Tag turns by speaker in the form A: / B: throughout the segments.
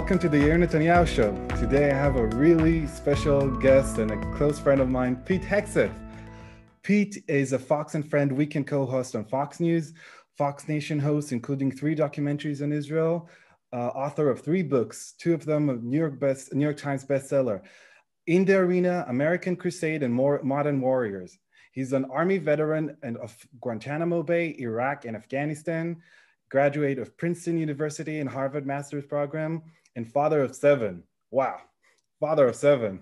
A: Welcome to the Yair and Netanyahu show. Today I have a really special guest and a close friend of mine, Pete Hegseth. Pete is a Fox and Friend weekend co-host on Fox News, Fox Nation host, including 3 documentaries on Israel, author of 3 books, 2 of them a New York Times bestseller, In the Arena, American Crusade, and More Modern Warriors. He's an Army veteran of Guantanamo Bay, Iraq, and Afghanistan, graduate of Princeton University and Harvard Master's Program, and father of 7. Wow, father of 7.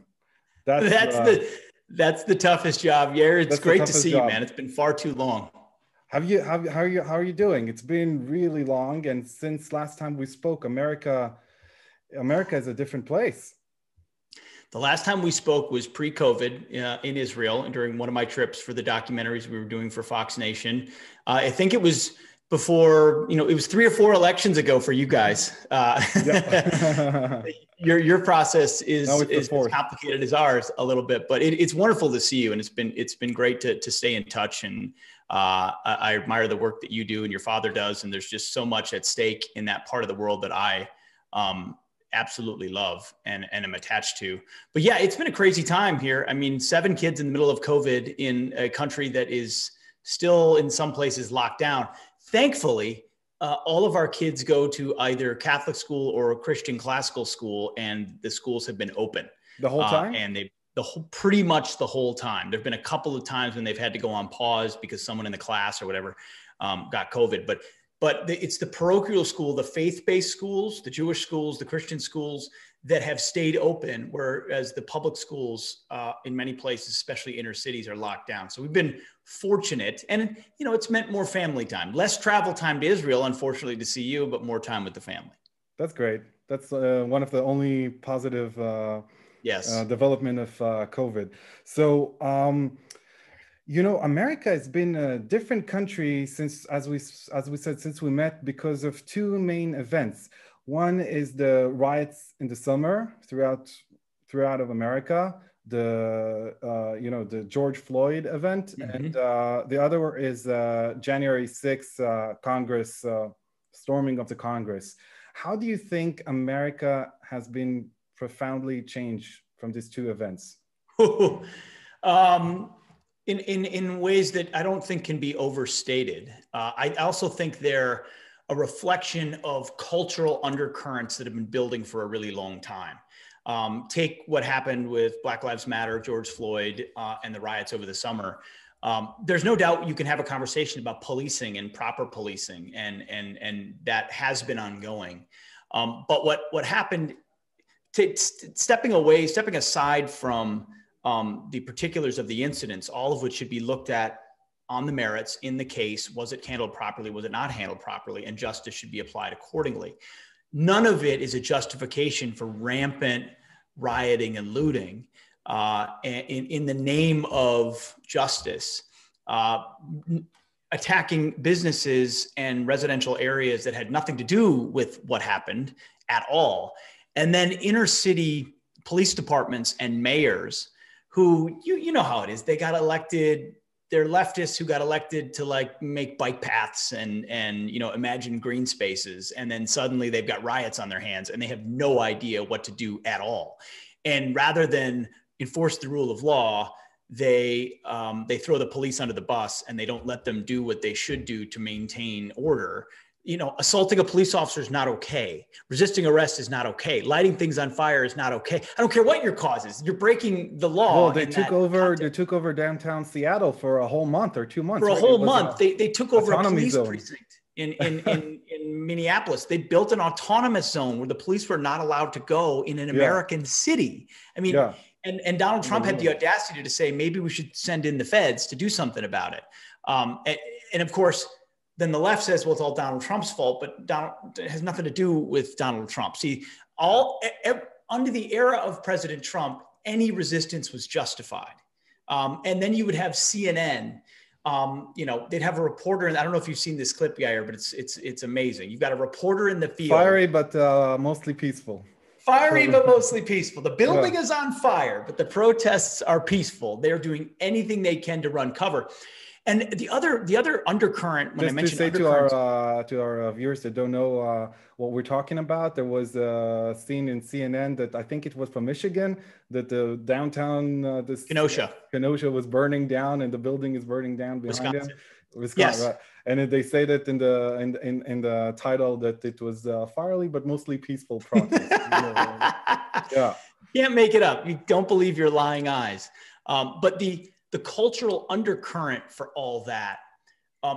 B: That's the toughest job, Yair. It's great to see you, man. It's been far too long.
A: How are you doing? It's been really long, and since last time we spoke, America is a different place.
B: The last time we spoke was pre-COVID in Israel and during one of my trips for the documentaries we were doing for Fox Nation. I think it was before, it was 3 or 4 elections ago for you guys. Your process is as complicated as ours a little bit, but it's wonderful to see you, and it's been great to stay in touch. And I admire the work that you do and your father does, and there's just so much at stake in that part of the world that I absolutely love and am attached to. But yeah, it's been a crazy time here. I mean, 7 kids in the middle of COVID in a country that is still in some places locked down. Thankfully, all of our kids go to either Catholic school or a Christian classical school, and the schools have been open
A: the whole time.
B: And pretty much the whole time. There've been a couple of times when they've had to go on pause because someone in the class or whatever got COVID. But it's the parochial school, the faith-based schools, the Jewish schools, the Christian schools that have stayed open, whereas the public schools in many places, especially inner cities, are locked down. So we've been fortunate, and it's meant more family time, less travel time to Israel, unfortunately, to see you, but more time with the family.
A: That's great. That's one of the only positive development of COVID. So, America has been a different country since, as we said, since we met, because of 2 main events. One is the riots in the summer throughout of America, the George Floyd event, and the other is January 6th Congress, storming of the Congress. How do you think America has been profoundly changed from these 2 events?
B: In ways that I don't think can be overstated. I also think they're a reflection of cultural undercurrents that have been building for a really long time. Take what happened with Black Lives Matter, George Floyd, and the riots over the summer. There's no doubt you can have a conversation about policing and proper policing, and that has been ongoing. But what happened, stepping aside from the particulars of the incidents, all of which should be looked at on the merits in the case. Was it handled properly? Was it not handled properly? And justice should be applied accordingly. None of it is a justification for rampant rioting and looting in the name of justice, attacking businesses and residential areas that had nothing to do with what happened at all. And then inner city police departments and mayors who, you know how it is, they got elected. They're leftists who got elected to make bike paths and imagine green spaces. And then suddenly they've got riots on their hands and they have no idea what to do at all. And rather than enforce the rule of law, they throw the police under the bus and they don't let them do what they should do to maintain order. Assaulting a police officer is not okay. Resisting arrest is not okay. Lighting things on fire is not okay. I don't care what your cause is. You're breaking the law.
A: Well, they took over downtown Seattle for a whole month or 2 months.
B: For a whole month, they took over a police precinct in Minneapolis. They built an autonomous zone where the police were not allowed to go in an American city. I mean, and Donald Trump had the audacity to say, maybe we should send in the feds to do something about it. And of course, then the left says, well, it's all Donald Trump's fault, but it has nothing to do with Donald Trump. See, under the era of President Trump, any resistance was justified. And then you would have CNN, they'd have a reporter, and I don't know if you've seen this clip, Yair, but it's amazing. You've got a reporter in the field.
A: Fiery, but mostly peaceful.
B: Fiery, but mostly peaceful. The building is on fire, but the protests are peaceful. They're doing anything they can to run cover. And the other undercurrent when I
A: Just to
B: mentioned
A: say
B: undercurrents,
A: to our viewers that don't know what we're talking about, there was a scene in CNN that I think it was from Michigan, that the downtown
B: Kenosha,
A: Kenosha was burning down and the building is burning down behind him.
B: Wisconsin.
A: Wisconsin,
B: Yes.
A: right? And they say that in the title that it was fiery but mostly peaceful protest. Yeah.
B: You can't make it up. You don't believe your lying eyes. But the cultural undercurrent for all that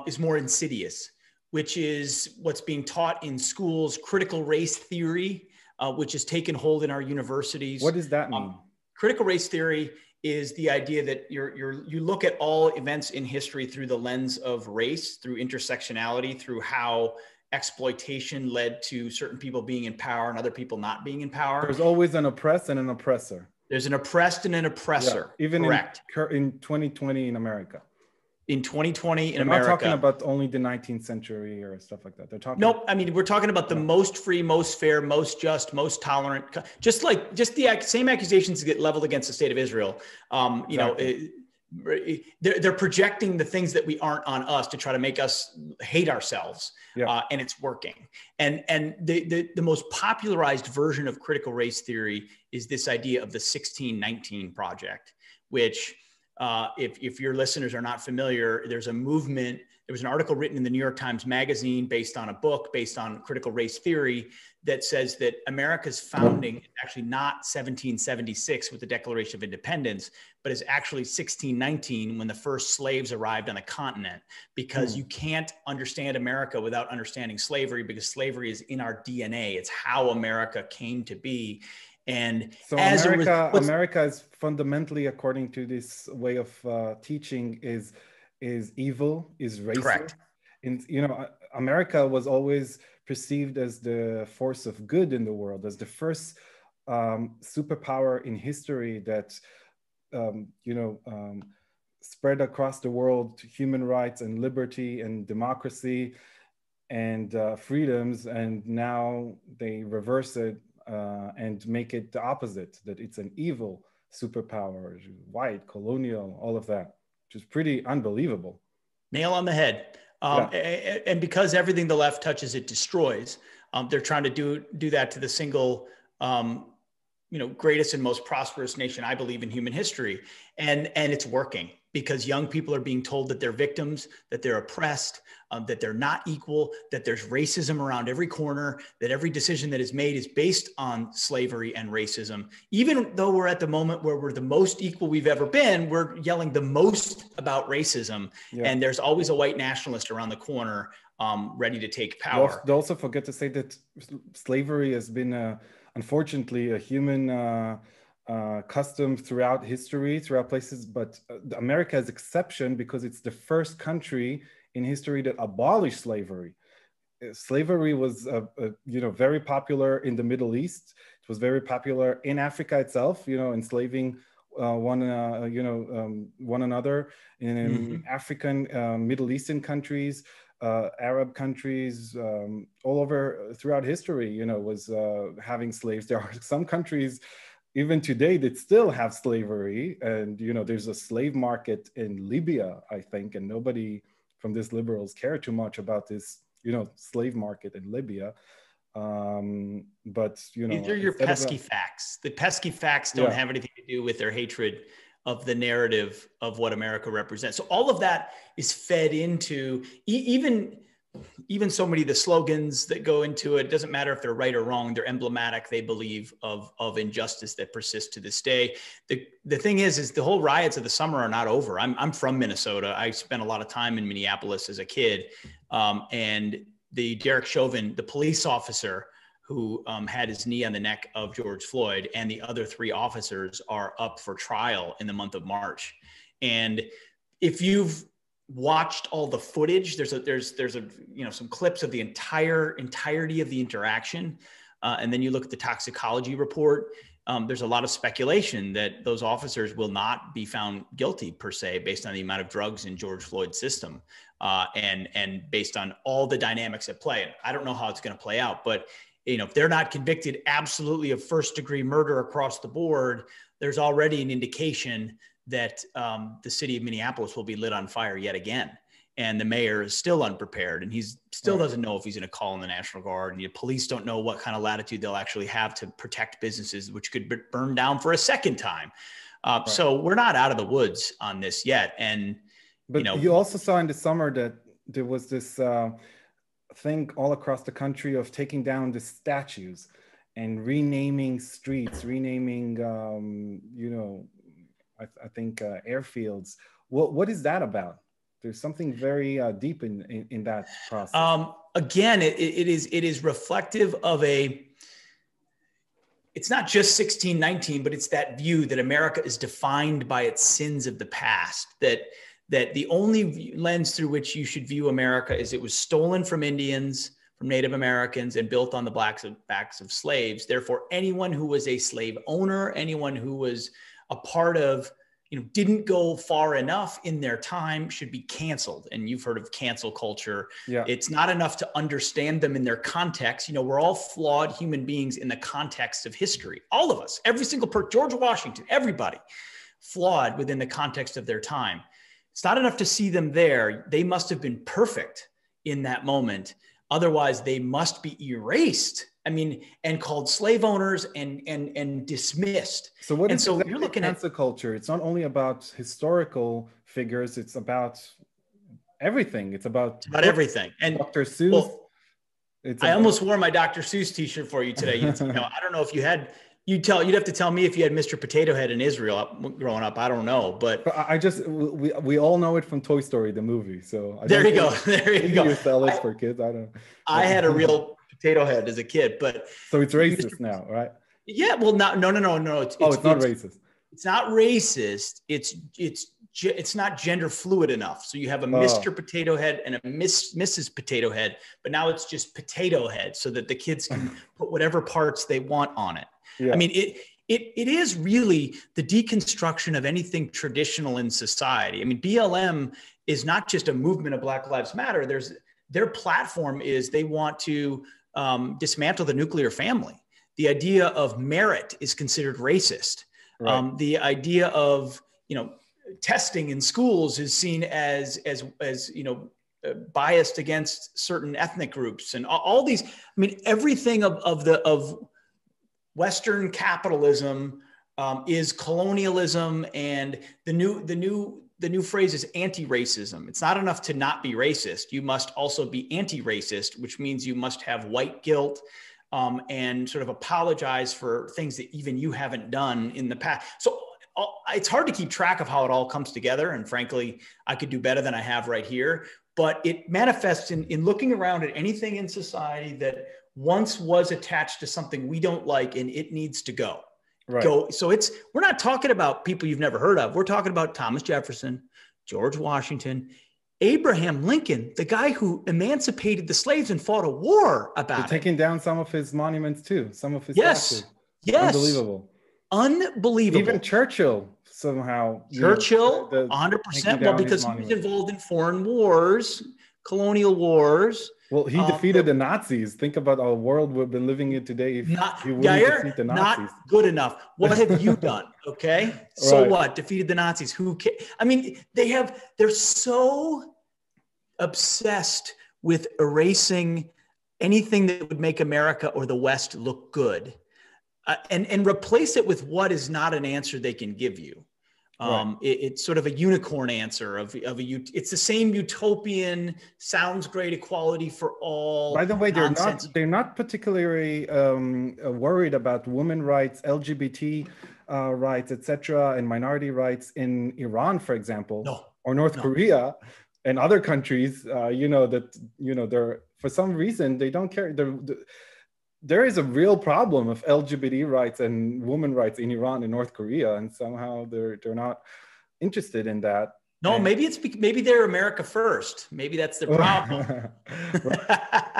B: is more insidious, which is what's being taught in schools, critical race theory, which has taken hold in our universities.
A: What does that mean?
B: Critical race theory is the idea that you look at all events in history through the lens of race, through intersectionality, through how exploitation led to certain people being in power and other people not being in power.
A: There's always an oppressed and an oppressor.
B: There's an oppressed and an oppressor.
A: Yeah, even
B: correct.
A: in 2020 in America.
B: In 2020 in
A: They're
B: America.
A: not talking about only the 19th century or stuff like that. They're talking.
B: Nope. I mean, we're talking about the most free, most fair, most just, most tolerant. Just the same accusations get leveled against the state of Israel. Exactly. They're projecting the things that we aren't on us to try to make us hate ourselves.
A: Yeah.
B: And it's working. And the most popularized version of critical race theory is this idea of the 1619 Project, which if your listeners are not familiar, there's a movement. There was an article written in the New York Times Magazine based on a book based on critical race theory that says that America's founding is actually not 1776 with the Declaration of Independence, but is actually 1619 when the first slaves arrived on the continent, because you can't understand America without understanding slavery, because slavery is in our DNA. It's how America came to be. And
A: so America is fundamentally, according to this way of teaching, is evil, is racist.
B: Correct.
A: And America was always perceived as the force of good in the world, as the first superpower in history that spread across the world human rights and liberty and democracy and freedoms. And now they reverse it and make it the opposite, that it's an evil superpower, white, colonial, all of that, which is pretty unbelievable.
B: Nail on the head. And because everything the left touches, it destroys. They're trying to do that to the single, greatest and most prosperous nation, I believe, in human history. And it's working, because young people are being told that they're victims, that they're oppressed, that they're not equal, that there's racism around every corner, that every decision that is made is based on slavery and racism. Even though we're at the moment where we're the most equal we've ever been, we're yelling the most about racism. Yeah. And there's always a white nationalist around the corner ready to take power.
A: They also forget to say that slavery has been, unfortunately, a human custom throughout history, throughout places, but America is exception because it's the first country in history that abolished slavery. Slavery was, very popular in the Middle East. It was very popular in Africa itself, enslaving one another in African, Middle Eastern countries, Arab countries, all over throughout history, was having slaves. There are some countries even today that still have slavery, and there's a slave market in Libya, I think, and nobody from these liberals care too much about this, slave market in Libya. But these
B: are your pesky facts. The pesky facts don't have anything to do with their hatred of the narrative of what America represents. So all of that is fed into even so many of the slogans that go into it. Doesn't matter if they're right or wrong. They're emblematic, they believe, of injustice that persists to this day. The thing is the whole riots of the summer are not over. I'm from Minnesota. I spent a lot of time in Minneapolis as a kid. And the Derek Chauvin, the police officer who had his knee on the neck of George Floyd, and the other 3 officers are up for trial in the month of March. And if you've watched all the footage, there's some clips of the entirety of the interaction, and then you look at the toxicology report. There's a lot of speculation that those officers will not be found guilty per se, based on the amount of drugs in George Floyd's system, and based on all the dynamics at play. And I don't know how it's going to play out, but if they're not convicted absolutely of first-degree murder across the board, there's already an indication that the city of Minneapolis will be lit on fire yet again. And the mayor is still unprepared, and he's still doesn't know if he's going to call in the National Guard, and the police don't know what kind of latitude they'll actually have to protect businesses, which could burn down for a second time. So we're not out of the woods on this yet. And,
A: but you also saw in the summer that there was this thing all across the country of taking down the statues and renaming streets, renaming, I think airfields. What is that about? There's something very deep in that process.
B: Again, it is reflective of it's not just 1619, but it's that view that America is defined by its sins of the past, that the only lens through which you should view America is it was stolen from Indians, from Native Americans, and built on the backs of slaves. Therefore, anyone who was a slave owner, anyone who was a part of, didn't go far enough in their time should be canceled. And you've heard of cancel culture. Yeah. It's not enough to understand them in their context. We're all flawed human beings in the context of history. All of us, every single person, George Washington, everybody flawed within the context of their time. It's not enough to see them there. They must have been perfect in that moment. Otherwise, they must be erased. And called slave owners and dismissed.
A: So what is
B: you're looking
A: cancel culture? It's not only about historical figures. It's about everything. It's about
B: everything. And
A: Dr. Seuss.
B: I almost wore my Dr. Seuss T-shirt for you today. I don't know if you had. You'd have to tell me if you had Mr. Potato Head in Israel growing up. I don't know, but
A: we all know it from Toy Story, the movie. So
B: there you go. There you go.
A: You sell it for kids. I don't.
B: I had a real potato head as a kid, but
A: so it's racist now, right?
B: Yeah. Well, no. It's
A: not racist.
B: It's not racist. It's not gender fluid enough. So you have a Mr. Potato Head and a Mrs. Potato Head, but now it's just Potato Head, so that the kids can put whatever parts they want on it. Yeah. It is really the deconstruction of anything traditional in society. BLM is not just a movement of Black Lives Matter. Their platform is they want to dismantle the nuclear family. The idea of merit is considered racist. Right. The idea of testing in schools is seen as biased against certain ethnic groups, and all these. Everything of Western capitalism is colonialism, and the new phrase is anti-racism. It's not enough to not be racist. You must also be anti-racist, which means you must have white guilt and sort of apologize for things that even you haven't done in the past. So it's hard to keep track of how it all comes together. And frankly, I could do better than I have right here. But it manifests in looking around at anything in society that once was attached to something we don't like, and it needs to go. Right. So we're not talking about people you've never heard of. We're talking about Thomas Jefferson, George Washington, Abraham Lincoln, the guy who emancipated the slaves and fought a war about it.
A: Taking down some of his monuments too, some of his statues.
B: Yes.
A: Unbelievable. Even Churchill somehow.
B: 100%. Because he was involved in foreign wars, colonial wars.
A: Well, he defeated the Nazis. Think about our world we've been living in today. If he wouldn't defeat the Nazis.
B: Not good enough. What have you done? Okay. So right. What? Defeated the Nazis. Who cares? They're so obsessed with erasing anything that would make America or the West look good, and replace it with what is not an answer they can give you. Right. It's sort of a unicorn answer it's the same utopian, sounds great, equality for all.
A: By the way, they're not particularly worried about women rights, LGBT rights, etc., and minority rights in Iran, for example, or North Korea and other countries. They're, for some reason, they don't care. There is a real problem of LGBT rights and women rights in Iran and North Korea, and somehow they're not interested in that.
B: No, maybe they're America first. Maybe that's the problem.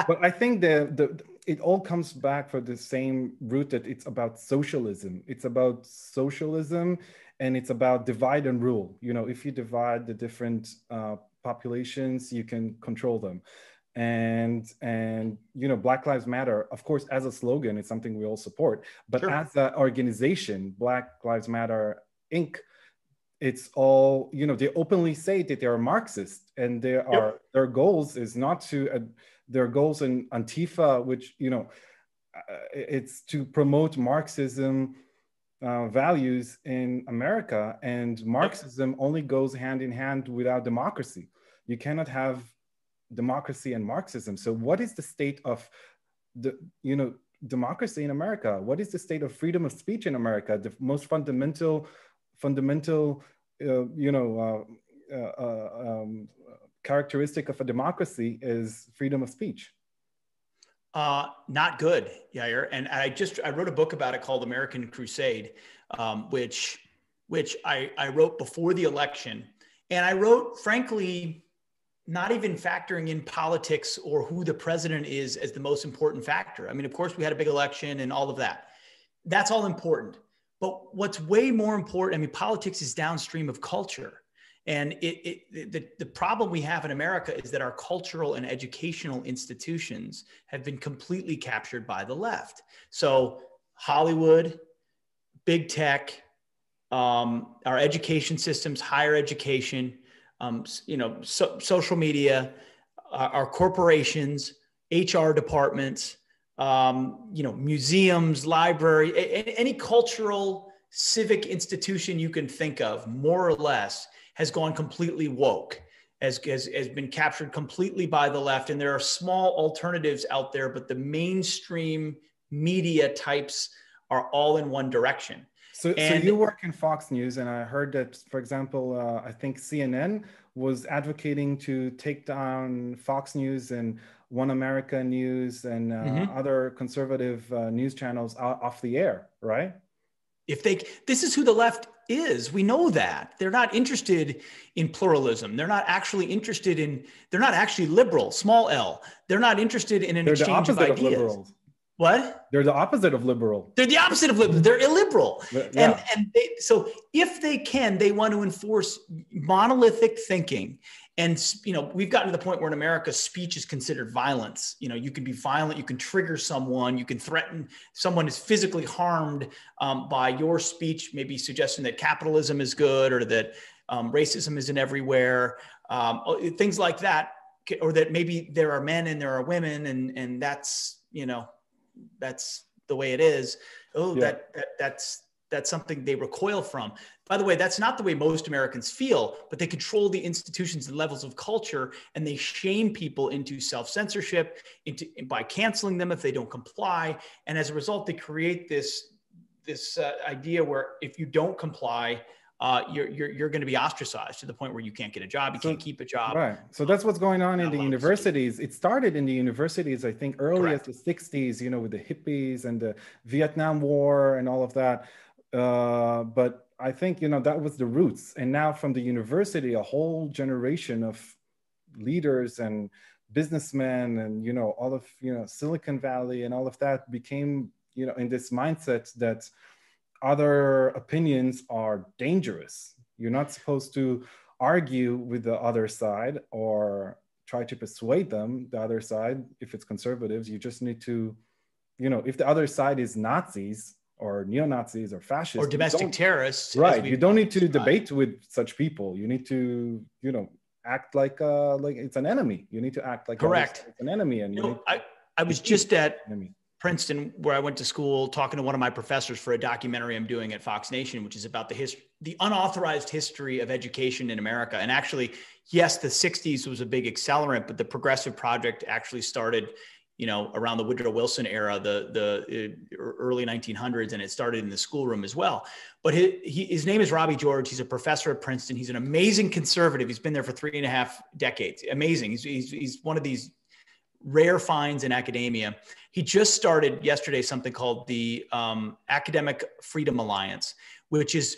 A: But I think it all comes back for the same root, that it's about socialism. It's about socialism, and it's about divide and rule. If you divide the different populations, you can control them. And Black Lives Matter, of course, as a slogan, it's something we all support, but as an organization, Black Lives Matter Inc., it's all, you know, they openly say that they are Marxist, and their goals is not to, their goals in Antifa, which, you know, it's to promote Marxism values in America, and Marxism only goes hand in hand without democracy. You cannot have democracy and Marxism. So what is the state of the, you know, democracy in America? What is the state of freedom of speech in America? The most fundamental characteristic of a democracy is freedom of speech.
B: Not good, Yair. And I wrote a book about it called American Crusade, which I wrote before the election. And I wrote, frankly, not even factoring in politics or who the president is as the most important factor. I mean, of course, we had a big election and all of that. That's all important. But what's way more important, I mean, politics is downstream of culture. And the problem we have in America is that our cultural and educational institutions have been completely captured by the left. So Hollywood, big tech, our education systems, higher education, social media, our corporations, HR departments, museums, library, any cultural civic institution you can think of, more or less, has gone completely woke, has been captured completely by the left. And there are small alternatives out there, but the mainstream media types are all in one direction.
A: So you work in Fox News, and I heard that, for example, I think CNN was advocating to take down Fox News and One America News and other conservative news channels off the air, right?
B: This is who the left is. We know that. They're not interested in pluralism. They're not actually interested in, they're not actually liberal, small L. They're not interested in an exchange of ideas. Liberals. What?
A: They're the opposite of liberal.
B: They're the opposite of liberal. They're illiberal. Yeah. So if they can, they want to enforce monolithic thinking. And, we've gotten to the point where in America, speech is considered violence. You can be violent, you can trigger someone, you can threaten someone is physically harmed by your speech, maybe suggesting that capitalism is good or that racism isn't everywhere, things like that, or that maybe there are men and there are women and that's, that's the way it is. Oh, yeah. That's something they recoil from. By the way, that's not the way most Americans feel, but they control the institutions and levels of culture, and they shame people into self-censorship, by canceling them if they don't comply. And as a result, they create this idea where if you don't comply, you're going to be ostracized to the point where you can't get a job, you can't keep a job.
A: Right. So that's what's going on in the universities. It started in the universities, I think, early as the 60s, with the hippies and the Vietnam War and all of that. But I think, that was the roots. And now from the university, a whole generation of leaders and businessmen and, all of, Silicon Valley and all of that became, in this mindset that other opinions are dangerous. You're not supposed to argue with the other side or try to persuade them, the other side. If it's conservatives, you just need to, if the other side is Nazis or neo-Nazis or fascists.
B: Or domestic terrorists.
A: Right. You don't need to debate with such people. You need to, act like it's an enemy. You need to act like
B: correct.
A: It's an enemy. And
B: I was just at Princeton, where I went to school, talking to one of my professors for a documentary I'm doing at Fox Nation, which is about the unauthorized history of education in America. And actually, yes, the 60s was a big accelerant, but the Progressive Project actually started, around the Woodrow Wilson era, the early 1900s, and it started in the schoolroom as well. But his name is Robbie George. He's a professor at Princeton. He's an amazing conservative. He's been there for 3.5 decades. Amazing. He's one of these rare finds in academia. He just started yesterday something called the Academic Freedom Alliance, which is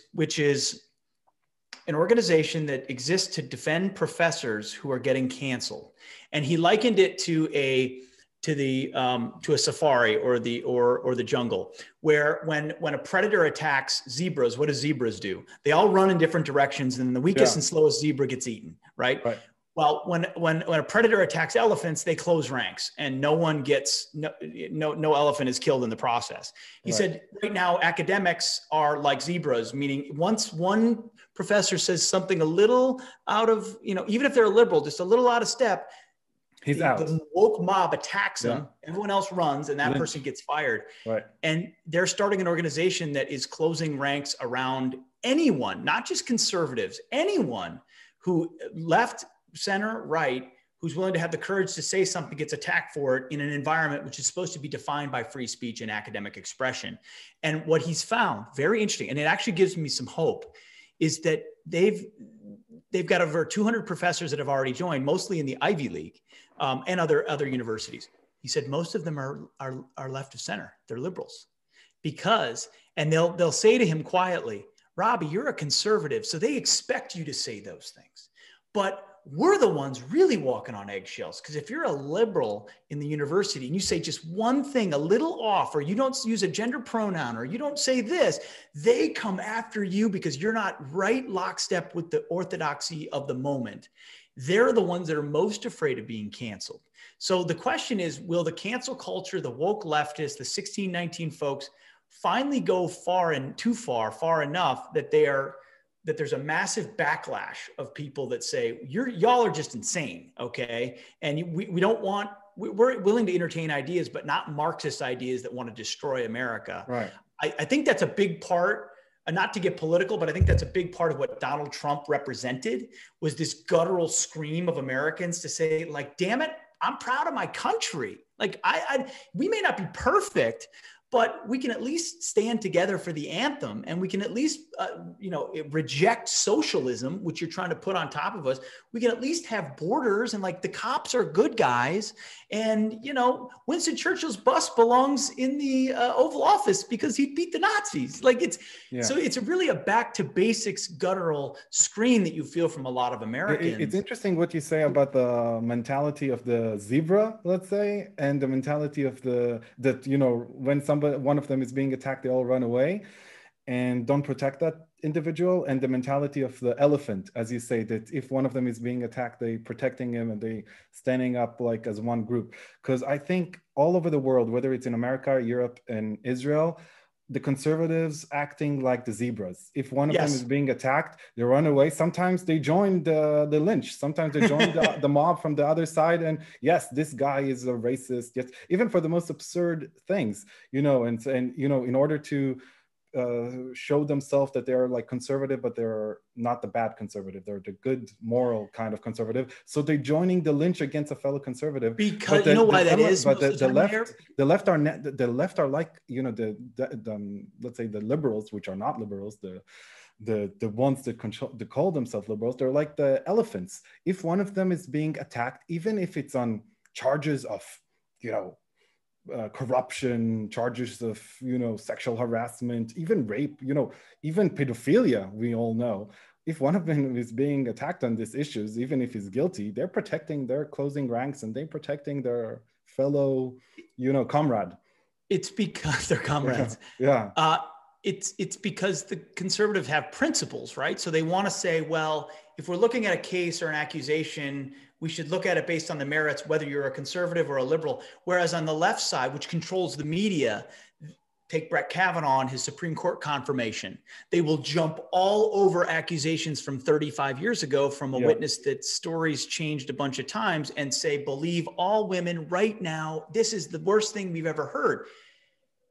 B: an organization that exists to defend professors who are getting canceled. And he likened it to a safari or the jungle, where when a predator attacks zebras, what do zebras do? They all run in different directions, and the weakest and slowest zebra gets eaten, right? Well, when a predator attacks elephants, they close ranks, and no elephant is killed in the process. He said, right now, academics are like zebras, meaning once one professor says something a little out of, even if they're a liberal, just a little out of step,
A: He's out.
B: The woke mob attacks him. Everyone else runs, and that person gets fired.
A: Right.
B: And they're starting an organization that is closing ranks around anyone, not just conservatives, anyone who left, center, right, who's willing to have the courage to say something gets attacked for it in an environment which is supposed to be defined by free speech and academic expression. And what he's found, very interesting, and it actually gives me some hope, is that they've got over 200 professors that have already joined, mostly in the Ivy League and other universities. He said most of them are left of center. They're liberals, because, and they'll say to him quietly, Robbie, you're a conservative, so they expect you to say those things. But we're the ones really walking on eggshells, because if you're a liberal in the university and you say just one thing a little off, or you don't use a gender pronoun, or you don't say this, they come after you because you're not right lockstep with the orthodoxy of the moment. They're the ones that are most afraid of being canceled. So the question is, will the cancel culture, the woke leftists, the 1619 folks finally go far enough that there's a massive backlash of people that say, y'all are just insane, okay? And we're willing to entertain ideas, but not Marxist ideas that want to destroy America.
A: Right.
B: I think that's a big part, not to get political, but I think that's a big part of what Donald Trump represented, was this guttural scream of Americans to say, like, damn it, I'm proud of my country. Like, we may not be perfect, but we can at least stand together for the anthem, and we can at least, reject socialism, which you're trying to put on top of us. We can at least have borders, and like, the cops are good guys. And, Winston Churchill's bust belongs in the Oval Office because he beat the Nazis. Like, so it's really a back to basics guttural scream that you feel from a lot of Americans.
A: It's interesting what you say about the mentality of the zebra, let's say, and the mentality of when one of them is being attacked, they all run away and don't protect that individual, and the mentality of the elephant, as you say, that if one of them is being attacked, they protecting him and they standing up like as one group. Because I think all over the world, whether it's in America, Europe, and Israel, the conservatives acting like the zebras. If one of them is being attacked, they run away. Sometimes they join the lynch. Sometimes they join the mob from the other side. And yes, this guy is a racist. Yes, even for the most absurd things, in order to show themselves that they're like conservative, but they're not the bad conservative. They're the good moral kind of conservative. So they're joining the lynch against a fellow conservative.
B: Because the
A: left are like, let's say the liberals, which are not liberals, the ones that call themselves liberals, they're like the elephants. If one of them is being attacked, even if it's on charges of, corruption, charges of, sexual harassment, even rape, even pedophilia, we all know. If one of them is being attacked on these issues, even if he's guilty, they're protecting their closing ranks and they're protecting their fellow, comrade.
B: It's because they're comrades.
A: Yeah.
B: It's because the conservatives have principles, right? So they want to say, well, if we're looking at a case or an accusation, we should look at it based on the merits, whether you're a conservative or a liberal. Whereas on the left side, which controls the media, take Brett Kavanaugh and his Supreme Court confirmation. They will jump all over accusations from 35 years ago from a witness that stories changed a bunch of times and say, believe all women right now. This is the worst thing we've ever heard.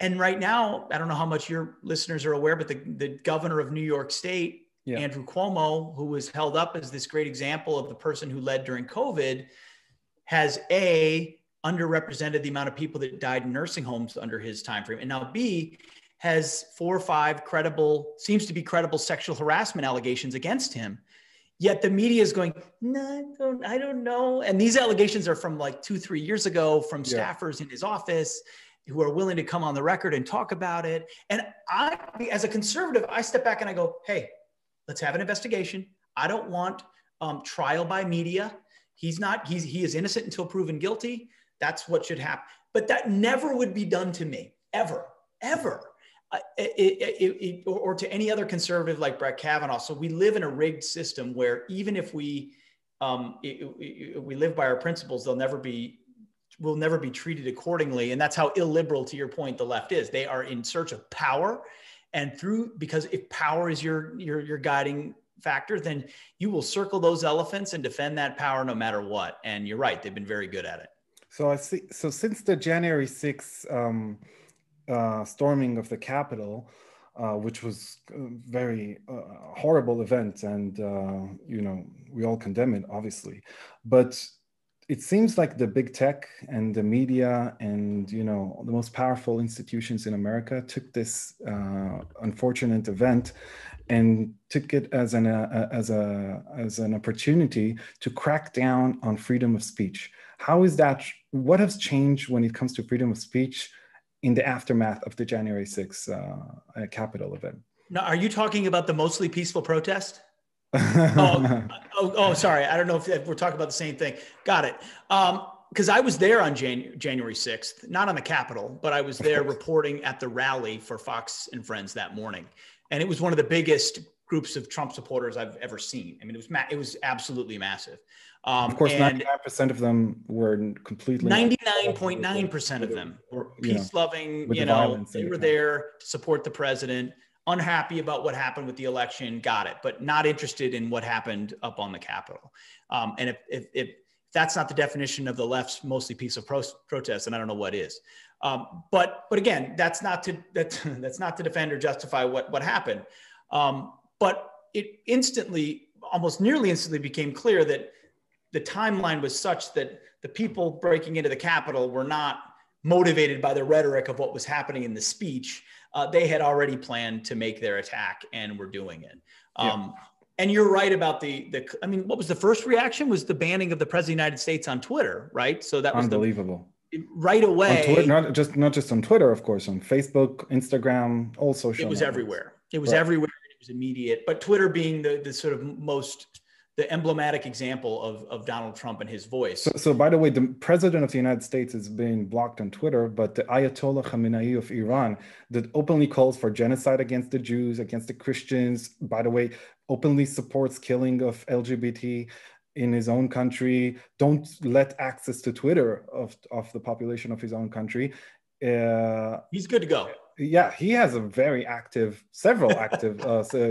B: And right now, I don't know how much your listeners are aware, but the governor of New York State, Andrew Cuomo, who was held up as this great example of the person who led during COVID, has underrepresented the amount of people that died in nursing homes under his time frame. And now B, has 4 or 5 seems to be credible sexual harassment allegations against him. Yet the media is going, no, I don't know. And these allegations are from like 2-3 years ago from staffers in his office who are willing to come on the record and talk about it. And I, as a conservative, I step back and I go, hey, let's have an investigation. I don't want trial by media. He is innocent until proven guilty. That's what should happen. But that never would be done to me, ever. Or to any other conservative like Brett Kavanaugh. So we live in a rigged system where even if we live by our principles, we'll never be treated accordingly. And that's how illiberal, to your point, the left is. They are in search of power. And because if power is your guiding factor, then you will circle those elephants and defend that power no matter what. And you're right, they've been very good at it.
A: So I see. So since the January 6th storming of the Capitol, which was a very horrible event, and we all condemn it, obviously, but it seems like the big tech and the media and the most powerful institutions in America took this unfortunate event and took it as an opportunity to crack down on freedom of speech. How is that? What has changed when it comes to freedom of speech in the aftermath of the January 6th Capitol event?
B: Now, are you talking about the mostly peaceful protest? Sorry. I don't know if we're talking about the same thing. Got it. Because I was there on January 6th, not on the Capitol, but I was there reporting at the rally for Fox and Friends that morning. And it was one of the biggest groups of Trump supporters I've ever seen. I mean, it was absolutely massive.
A: Of course, 99% of them were completely
B: 99.9% of them were peace-loving. They were there to support the president, unhappy about what happened with the election, got it, but not interested in what happened up on the Capitol. And if that's not the definition of the left's mostly peaceful protest, then I don't know what is. But again, that's not to defend or justify what happened. But it almost nearly instantly became clear that the timeline was such that the people breaking into the Capitol were not motivated by the rhetoric of what was happening in the speech. They had already planned to make their attack and were doing it. And you're right about what was the first reaction? Was the banning of the President of the United States on Twitter, right? So that was
A: unbelievable.
B: Right away.
A: On Twitter, not just on Twitter, of course, on Facebook, Instagram, all social.
B: It was everywhere. It was everywhere. It was immediate. But Twitter being the sort of the emblematic example of Donald Trump and his voice.
A: So by the way, the president of the United States is being blocked on Twitter, but the Ayatollah Khamenei of Iran that openly calls for genocide against the Jews, against the Christians, by the way, openly supports killing of LGBT in his own country, don't let access to Twitter of the population of his own country.
B: He's good to go.
A: Yeah, he has several active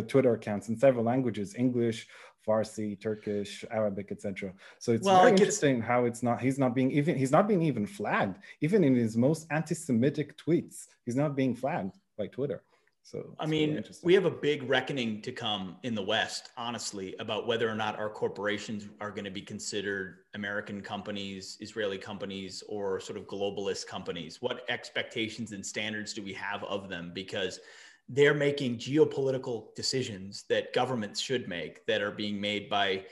A: Twitter accounts in several languages: English, Farsi, Turkish, Arabic, etc. So it's very interesting how he's not being even flagged. Even in his most anti-Semitic tweets, he's not being flagged by Twitter. So
B: I mean, we have a big reckoning to come in the West, honestly, about whether or not our corporations are going to be considered American companies, Israeli companies, or sort of globalist companies. What expectations and standards do we have of them? Because they're making geopolitical decisions that governments should make that are being made by,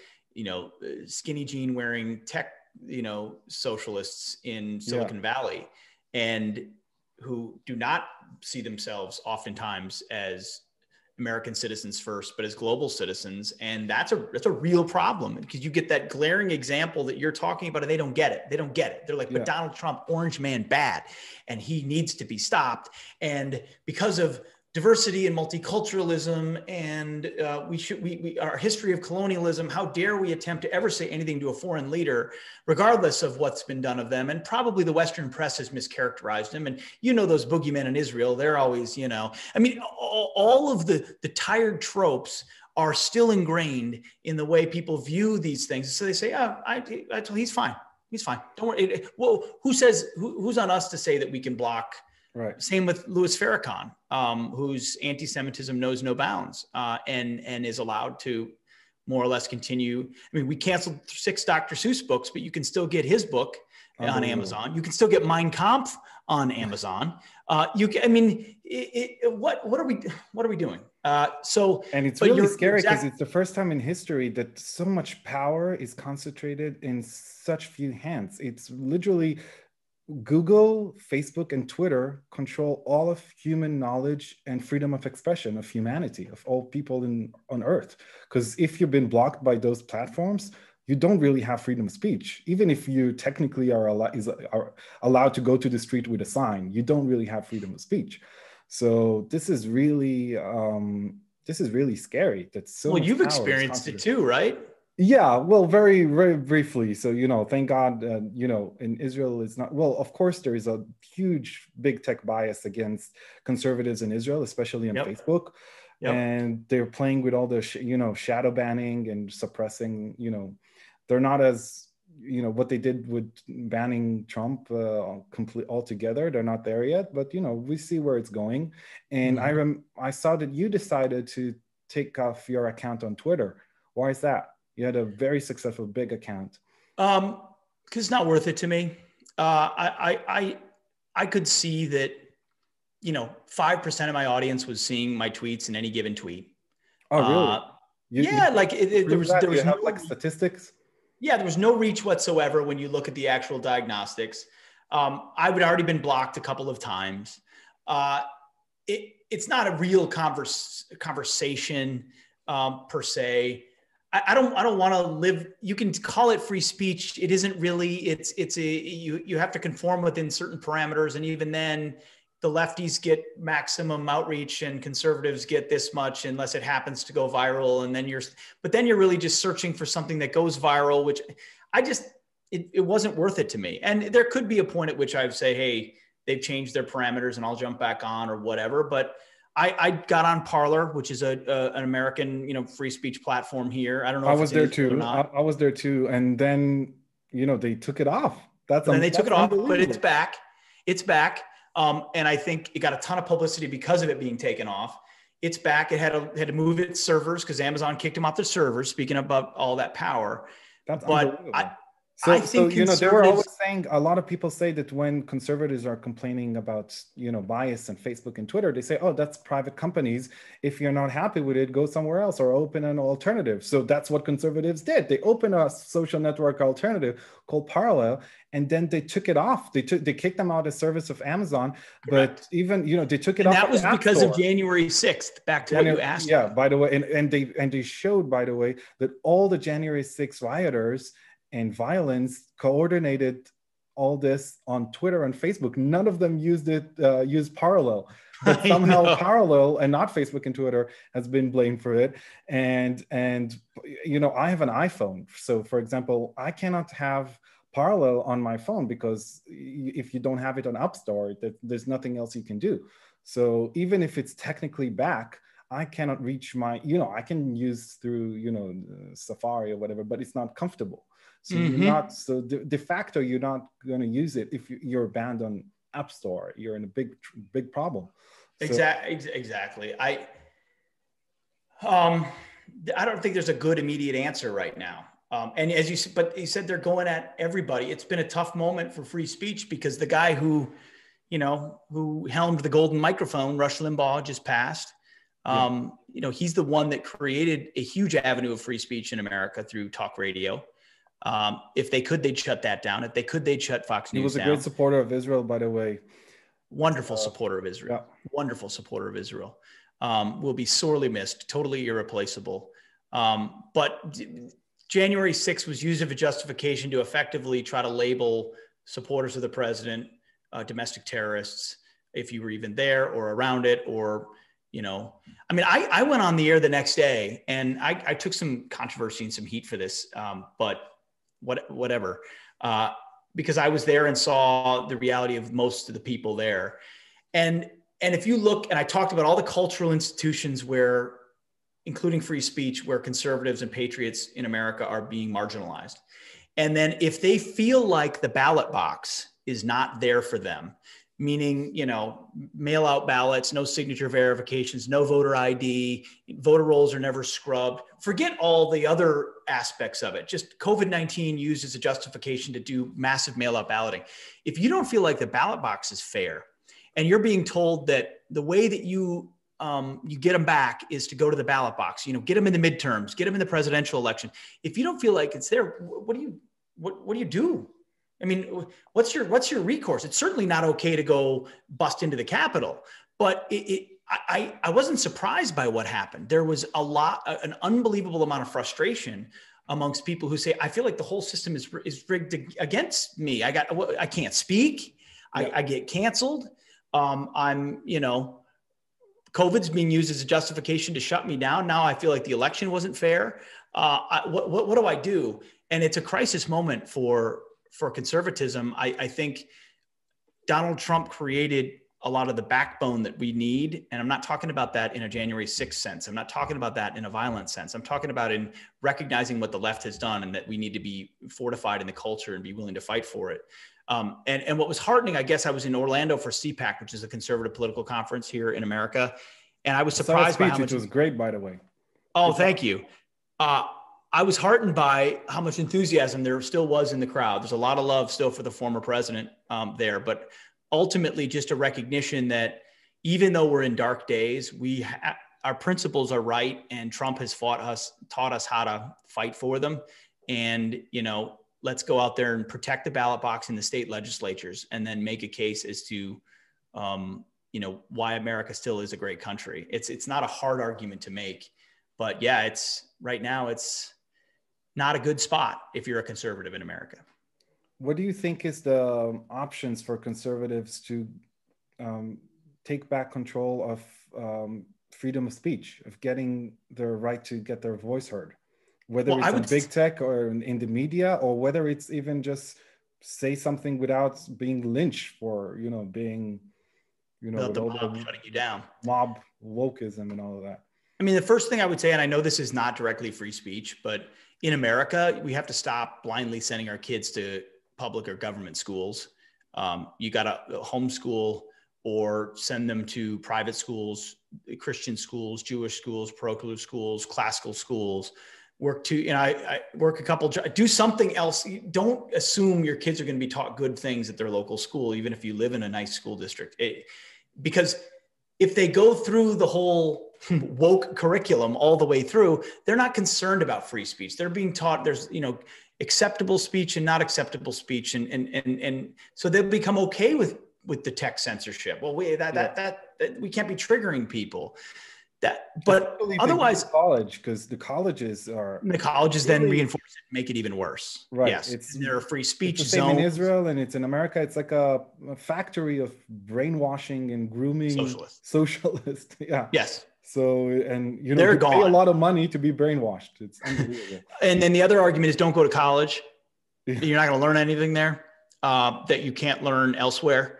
B: skinny jean wearing tech, socialists in Silicon Valley, and who do not see themselves oftentimes as American citizens first, but as global citizens. And that's a real problem, because you get that glaring example that you're talking about, and they don't get it. They're like, but Donald Trump, orange man, bad, and he needs to be stopped. And because of diversity and multiculturalism and our history of colonialism, how dare we attempt to ever say anything to a foreign leader, regardless of what's been done of them. And probably the Western press has mischaracterized him. And those boogeymen in Israel, they're always, all of the tired tropes are still ingrained in the way people view these things. So they say, he's fine. He's fine. Don't worry. Well, who's on us to say that we can block? Right. Same with Louis Farrakhan, whose anti-Semitism knows no bounds, and is allowed to more or less continue. I mean, we canceled 6 Dr. Seuss books, but you can still get his book on Amazon. You can still get Mein Kampf on Amazon. What are we doing?
A: And it's really scary because it's the first time in history that so much power is concentrated in such few hands. It's literally Google, Facebook, and Twitter control all of human knowledge and freedom of expression of humanity, of all people on Earth. Because if you've been blocked by those platforms, you don't really have freedom of speech. Even if you technically are allowed to go to the street with a sign, you don't really have freedom of speech. So this is really scary. That's so.
B: Well, you've experienced it too, right?
A: Yeah, well, very, very briefly. So, thank God, in Israel, it's not, well, of course, there is a huge, big tech bias against conservatives in Israel, especially on Facebook.
B: Yep.
A: and they're playing with all the shadow banning and suppressing. They're not as what they did with banning Trump complete altogether. They're not there yet, but we see where it's going. And I saw that you decided to take off your account on Twitter. Why is that? You had a very successful big account.
B: Because it's not worth it to me. I could see that 5% of my audience was seeing my tweets in any given tweet.
A: Oh, really?
B: There was
A: you have
B: no,
A: like statistics.
B: Yeah, there was no reach whatsoever when you look at the actual diagnostics. I would already been blocked a couple of times. It's not a real conversation per se. I don't want to live. You can call it free speech. It isn't really. You have to conform within certain parameters, and even then, the lefties get maximum outreach, and conservatives get this much, unless it happens to go viral. And then you're really just searching for something that goes viral, which it wasn't worth it to me. And there could be a point at which I would say, hey, they've changed their parameters, and I'll jump back on or whatever. But I got on Parler, which is an American, free speech platform here. I don't know.
A: I was there too. I was there too. And then, they took it off.
B: Then they took it off, but it's back. It's back. And I think it got a ton of publicity because of it being taken off. It's back. It had to move its servers because Amazon kicked them off their servers. Speaking about all that power.
A: That's
B: but
A: I think they were always saying, a lot of people say that when conservatives are complaining about, bias on Facebook and Twitter, they say, oh, that's private companies. If you're not happy with it, go somewhere else or open an alternative. So that's what conservatives did. They opened a social network alternative called Parallel, and then they took it off. They kicked them out of service of Amazon. Correct. But even, they took it off.
B: And that was because of January 6th, back to what you asked.
A: Yeah, by the way, and they showed, by the way, that all the January 6th rioters and violence coordinated all this on Twitter and Facebook. None of them used Parallel, but somehow Parallel and not Facebook and Twitter has been blamed for it. And I have an iPhone. So for example, I cannot have Parallel on my phone because if you don't have it on App Store, there's nothing else you can do. So even if it's technically back, I cannot reach I can use through, Safari or whatever, but it's not comfortable. So you're not, de facto, you're not going to use it if you're banned on App Store. You're in a big problem. So,
B: exactly. I don't think there's a good immediate answer right now. And but you said they're going at everybody. It's been a tough moment for free speech because the guy who helmed the golden microphone, Rush Limbaugh, just passed. He's the one that created a huge avenue of free speech in America through talk radio. If they could, they'd shut that down. If they could, they'd shut Fox News down.
A: He was a great supporter of Israel, by the way.
B: Wonderful supporter of Israel. Yeah. Wonderful supporter of Israel. Will be sorely missed, totally irreplaceable. But January 6th was used as a justification to effectively try to label supporters of the president domestic terrorists, if you were even there or around it, or I went on the air the next day and I took some controversy and some heat for this, but whatever, because I was there and saw the reality of most of the people there. And if you look, and I talked about all the cultural institutions where, including free speech, where conservatives and patriots in America are being marginalized. And then if they feel like the ballot box is not there for them, meaning, mail out ballots, no signature verifications, no voter ID, voter rolls are never scrubbed. Forget all the other aspects of it. Just COVID-19 used as a justification to do massive mail out balloting. If you don't feel like the ballot box is fair and you're being told that the way that you get them back is to go to the ballot box, get them in the midterms, get them in the presidential election. If you don't feel like it's there, what do you do? I mean, what's your recourse? It's certainly not okay to go bust into the Capitol, but I wasn't surprised by what happened. There was an unbelievable amount of frustration amongst people who say, I feel like the whole system is rigged against me. I can't speak. Yeah. I get canceled. COVID's being used as a justification to shut me down. Now I feel like the election wasn't fair. What do I do? And it's a crisis moment for conservatism. I think Donald Trump created a lot of the backbone that we need. And I'm not talking about that in a January 6th sense. I'm not talking about that in a violent sense. I'm talking about in recognizing what the left has done and that we need to be fortified in the culture and be willing to fight for it. And what was heartening, I guess I was in Orlando for CPAC, which is a conservative political conference here in America. And I was surprised by how much—
A: It was great, by the way.
B: Oh, thank you. I was heartened by how much enthusiasm there still was in the crowd. There's a lot of love still for the former president there, but ultimately just a recognition that even though we're in dark days, our principles are right, and Trump has taught us how to fight for them. And, let's go out there and protect the ballot box in the state legislatures, and then make a case as to, why America still is a great country. It's not a hard argument to make, but yeah, right now it's not a good spot if you're a conservative in America.
A: What do you think is the options for conservatives to take back control of freedom of speech, of getting their right to get their voice heard? Whether it's in big tech or in the media, or whether it's even just say something without being lynched for, being,
B: without the mob shutting you down.
A: Mob wokeism and all of that.
B: I mean, the first thing I would say, and I know this is not directly free speech, but in America, we have to stop blindly sending our kids to public or government schools. You got to homeschool or send them to private schools, Christian schools, Jewish schools, parochial schools, classical schools. I work a couple jobs, do something else. Don't assume your kids are going to be taught good things at their local school, even if you live in a nice school district. Because if they go through the whole woke curriculum all the way through, they're not concerned about free speech. They're being taught there's, acceptable speech and not acceptable speech. And so they'll become okay with the tech censorship. Well, we can't be triggering people. But otherwise,
A: college, because the colleges
B: then reinforce it, make it even worse.
A: Right.
B: Yes, there are free speech
A: zones. It's the same in Israel, and it's in America. It's like a factory of brainwashing and grooming socialists. Yeah.
B: Yes.
A: So, and
B: they're
A: gone. Pay a lot of money to be brainwashed. It's unbelievable.
B: And then the other argument is don't go to college. You're not going to learn anything there that you can't learn elsewhere.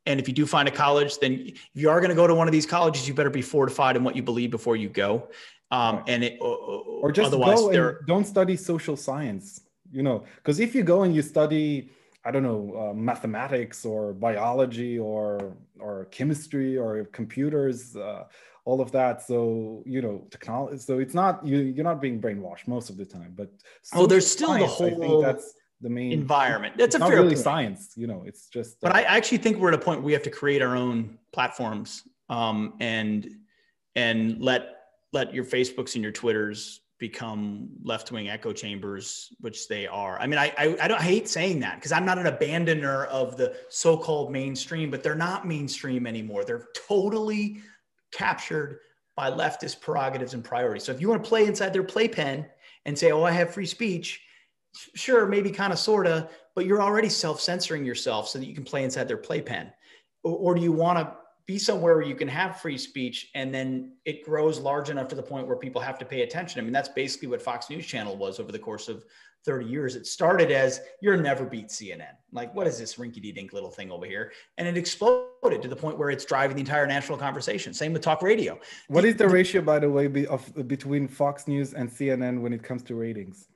B: And if you do find a college, then if you are going to go to one of these colleges, you better be fortified in what you believe before you go.
A: Or just go and don't study social science, because if you go and you study, I don't know, mathematics or biology or chemistry or computers, all of that. So, technology. So it's not, you're not being brainwashed most of the time, but
B: there's still the whole,
A: I think that's the main
B: environment. That's
A: not really science, it's just.
B: But I actually think we're at a point where we have to create our own platforms, and let your Facebooks and your Twitters become left-wing echo chambers, which they are. I mean, I hate saying that because I'm not an abandoner of the so-called mainstream, but they're not mainstream anymore. They're totally captured by leftist prerogatives and priorities. So if you want to play inside their playpen and say, I have free speech, sure, maybe kind of, sort of, but you're already self-censoring yourself so that you can play inside their playpen. Or do you want to be somewhere where you can have free speech and then it grows large enough to the point where people have to pay attention? I mean, that's basically what Fox News Channel was over the course of 30 years. It started as, you'll never beat CNN. Like, what is this rinky-dink little thing over here? And it exploded to the point where it's driving the entire national conversation. Same with talk radio.
A: What is the ratio, by the way, between Fox News and CNN when it comes to ratings?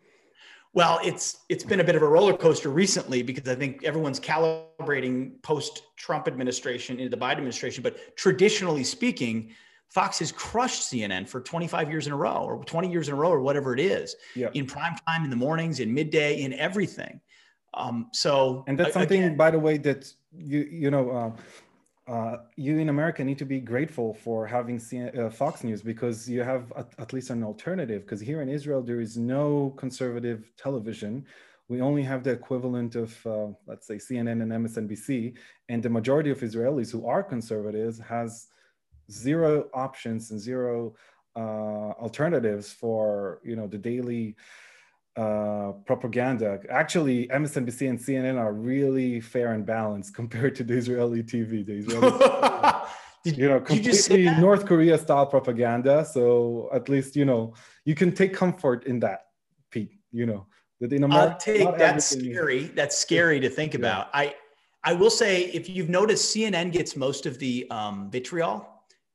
B: Well, it's been a bit of a roller coaster recently because I think everyone's calibrating post-Trump administration into the Biden administration. But traditionally speaking, Fox has crushed CNN for 25 years in a row or 20 years in a row or whatever it is, in prime time, in the mornings, in midday, in everything. And
A: that's something, by the way, that you in America need to be grateful for having Fox News, because you have at least an alternative. Because here in Israel, there is no conservative television. We only have the equivalent of, let's say, CNN and MSNBC. And the majority of Israelis who are conservatives has zero options and zero alternatives for, the daily propaganda. Actually, MSNBC and CNN are really fair and balanced compared to the Israeli TV. The Israeli, completely North Korea style propaganda. So at least, you can take comfort in that, Pete, that in America.
B: That's scary to think about. I I will say, if you've noticed, CNN gets most of the vitriol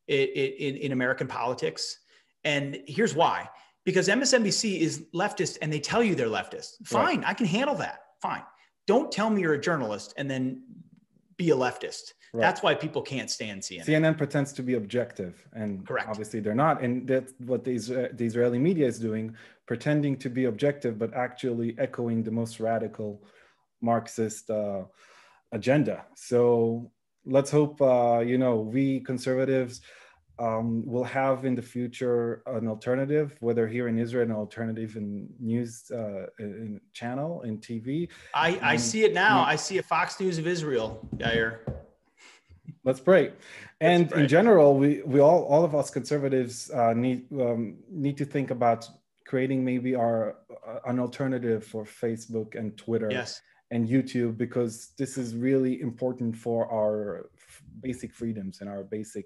B: in American politics. And here's why. Because MSNBC is leftist and they tell you they're leftist. Fine, right. I can handle that. Fine. Don't tell me you're a journalist and then be a leftist. Right. That's why people can't stand CNN.
A: CNN pretends to be objective, and correct. Obviously they're not. And that's what the Israeli media is doing, pretending to be objective, but actually echoing the most radical Marxist agenda. So let's hope, we conservatives will have in the future an alternative, whether here in Israel, an alternative in news in channel, in TV.
B: I see it now. I see a Fox News of Israel, Yair.
A: Let's pray. And in general, we all of us conservatives need to think about creating maybe an alternative for Facebook and Twitter. Yes. And YouTube, because this is really important for our basic freedoms and our basic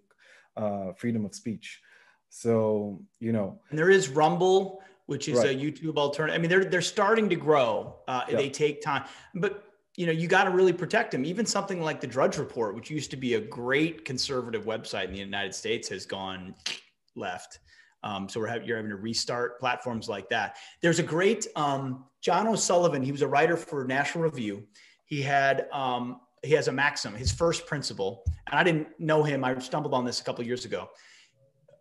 A: freedom of speech. So, And
B: there is Rumble, which is right. a YouTube alternative. I mean, they're starting to grow. They take time, but you got to really protect them. Even something like the Drudge Report, which used to be a great conservative website in the United States, has gone left. So you're having to restart platforms like that. There's a great John O'Sullivan. He was a writer for National Review. He has a maxim, his first principle, and I didn't know him. I stumbled on this a couple of years ago.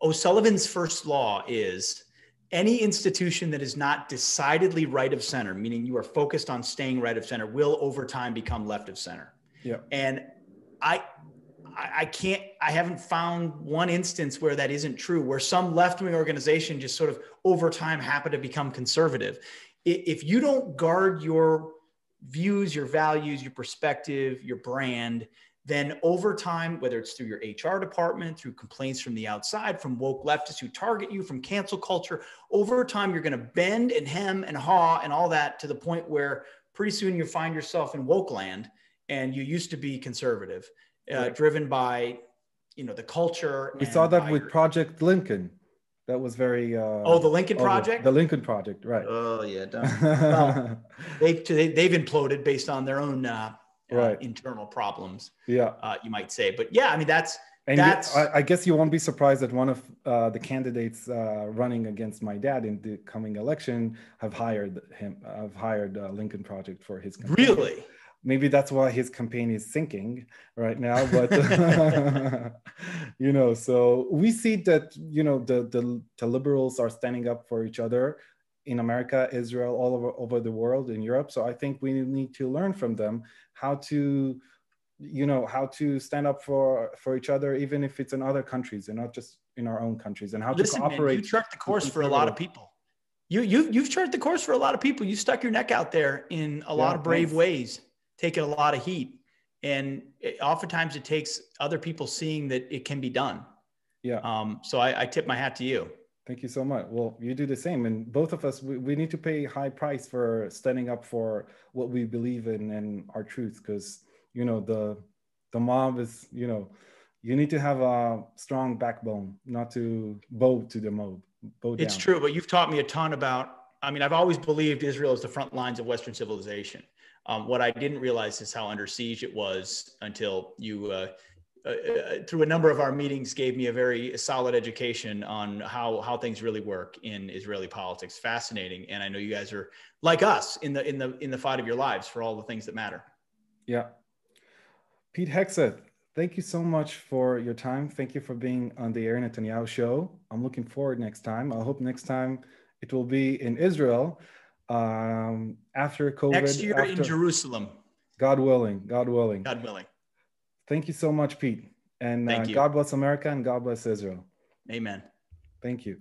B: O'Sullivan's first law is any institution that is not decidedly right of center, meaning you are focused on staying right of center, will over time become left of center. Yeah. And I haven't found one instance where that isn't true, where some left-wing organization just sort of over time happen to become conservative. If you don't guard your views, your values, your perspective, your brand, then over time, whether it's through your HR department, through complaints from the outside, from woke leftists who target you, from cancel culture, over time, you're going to bend and hem and haw and all that to the point where pretty soon you find yourself in woke land and you used to be conservative. Right. Driven by, the culture.
A: We saw that with Project Lincoln. That was very.
B: The Lincoln Project.
A: The Lincoln Project, right?
B: Oh yeah, well, they've imploded based on their own right. internal problems. Yeah, you might say, but yeah, I mean that's.
A: I guess you won't be surprised that one of the candidates running against my dad in the coming election have hired Lincoln Project for his campaign. Really. Maybe that's why his campaign is sinking right now, but so we see that the liberals are standing up for each other in America, Israel, all over the world, in Europe. So I think we need to learn from them how to stand up for each other, even if it's in other countries and not just in our own countries, and how to cooperate.
B: Man, you charted the course for a lot of people. You've charted the course for a lot of people. You stuck your neck out there in a lot of brave ways. Taking a lot of heat, and oftentimes it takes other people seeing that it can be done. Yeah. So I tip my hat to you.
A: Thank you so much. Well, you do the same, and both of us, we need to pay a high price for standing up for what we believe in and our truth, because the mob is you need to have a strong backbone, not to bow to the mob.
B: It's true, but you've taught me a ton about. I mean, I've always believed Israel is the front lines of Western civilization. What I didn't realize is how under siege it was until you, through a number of our meetings, gave me a very solid education on how things really work in Israeli politics. Fascinating, and I know you guys are like us in the fight of your lives for all the things that matter.
A: Yeah, Pete Hegseth, thank you so much for your time. Thank you for being on the Yair and Netanyahu show. I'm looking forward next time. I hope next time it will be in Israel. After COVID,
B: next year in Jerusalem,
A: God willing. Thank you so much, Pete, and God bless America and God bless Israel.
B: Amen.
A: Thank you.